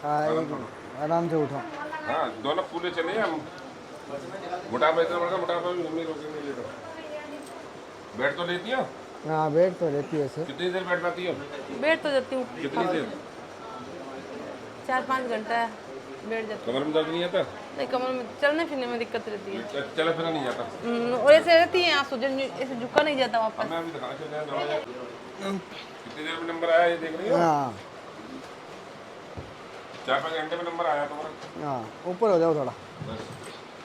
आराम से उठो। हाँ दोनों पूरे चले हम। मोटापा इतना बढ़ा, मोटापा भी हम नहीं रोकेंगे। ले लो, बैठ तो लेती हो? हाँ बैठ तो रहती है सर। कितनी देर बैठ पाती हो? बैठ तो जाती हूँ, कितनी देर? 4-5 घंटा बैठ जाती कमर में दर्द नहीं आता? हूँ। नहीं, कमर में चलने फिरने में दिक्कत रहती है। चला फिरा नहीं जाता? और ऐसे रहती है आंसू, ऐसे झुका नहीं जाता वापस। मैं अभी दिखाना चाहता हूँ दवाई। कितनी देर में नंबर आया ये देख रही हो? हाँ 4-5 घंटे में नंबर आया तुम्हारा। हाँ, ऊपर हो जाओ थोड़ा, बस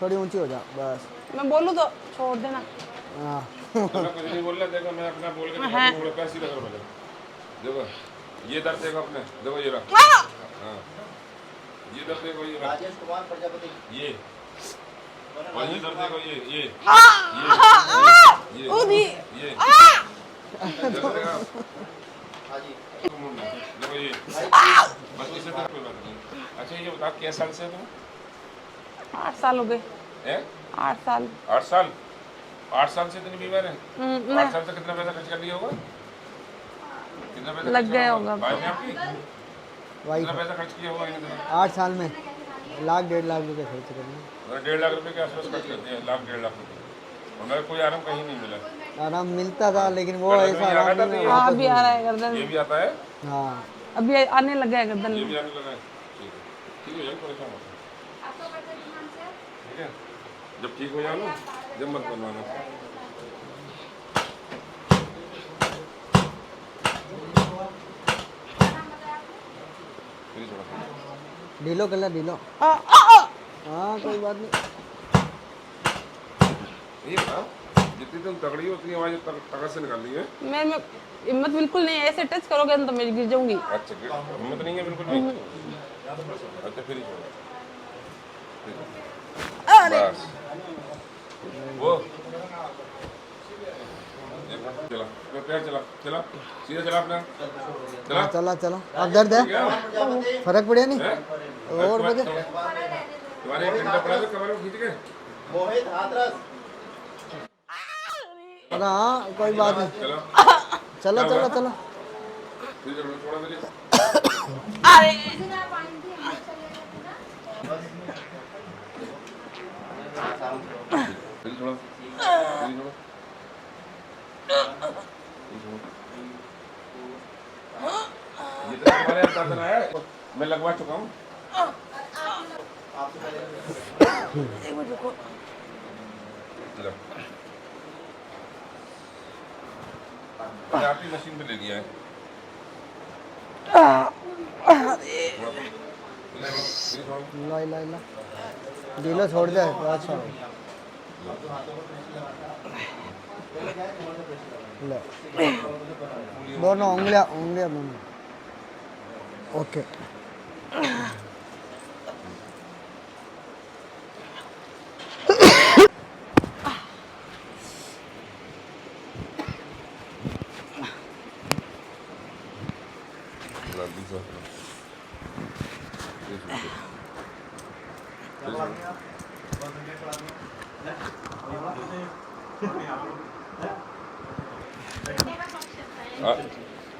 थोड़ी ऊंची हो जाओ बस। मैं बोलूँ तो छोड़ देना। हाँ मैं कुछ नहीं बोल रहा, देखो मैं अपना बोल के दिखा दूं, थोड़ा पैर सीधा करो पहले। देखो ये दर्द देखो अपने, देखो ये रहा। हाँ ये दर्द देखो, ये रहा। राजेश कुमार प्रजापति। ये और ये दर्द देखो, ये दर्द देखो। देखो ये बस इससे तक कोई बात नहीं। अच्छा ये बताओ क्या साल से है तुम? 8 साल हो गए। हैं? 8 साल। 8 साल? 8 साल से इतनी बीमार है? 8 साल से कितना पैसा खर्च कर लिया होगा? कितना पैसा लग गया होगा भाई ने आपकी? भाई कितना पैसा खर्च किया होगा इन्होंने? 8 साल में 1-1.5 लाख रुपए खर्च करने। 1.5 लाख रुपए के आसपास खर्च करते हैं, 1-1.5 लाख रुपए। और मेरा कोई आराम कहीं नहीं मिला। आराम मिलता था लेकिन वो गर्दन ऐसा में आ आराम गया था नहीं तो हाँ अभी आ रहा है गर्दन ये में। भी आता है? हाँ अभी आने लगा है गर्दन ये में। भी आने लगा है? ठीक है, ठीक हो जाए, परेशान मत हो। ठीक है, जब ठीक हो जाओ ना जब मत बनवाना। ढीलो कर ला, ढीलो। हाँ कोई बात नहीं। ये बताओ जितनी तुम तगड़ी हो उतनी आवाज तगड़ से निकालनी है। मैं हिम्मत बिल्कुल नहीं है, ऐसे टच करोगे तो मैं गिर जाऊंगी। अच्छा हिम्मत नहीं है बिल्कुल नहीं? अच्छा फिर ही छोड़ो। बस वो चला, पैर चला, चला सीधा चला अपना, चला चला चला। अब दर्द है? फर्क पड़े नहीं? और बजे तुम्हारे एक घंटा पड़ा तो कमर में खींच के मोहित हाथरस। हाँ कोई बात नहीं। चलो चलो चलो चलो। फिर चलो थोड़ा मेरे अरे फिर थोड़ा ये तो तुम्हारे यहाँ दर्द आया है, मैं लगवा चुका हूँ। एक मिनट रुको। लो मैंने आपकी मशीन पे ले लिया है। ला ला ला, ढीलो छोड़ दे तो अच्छा हो। ले दोनों उंगलियां उंगलियां दोनों। ओके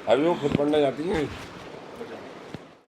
अभी वो खुद पढ़ने जाती है।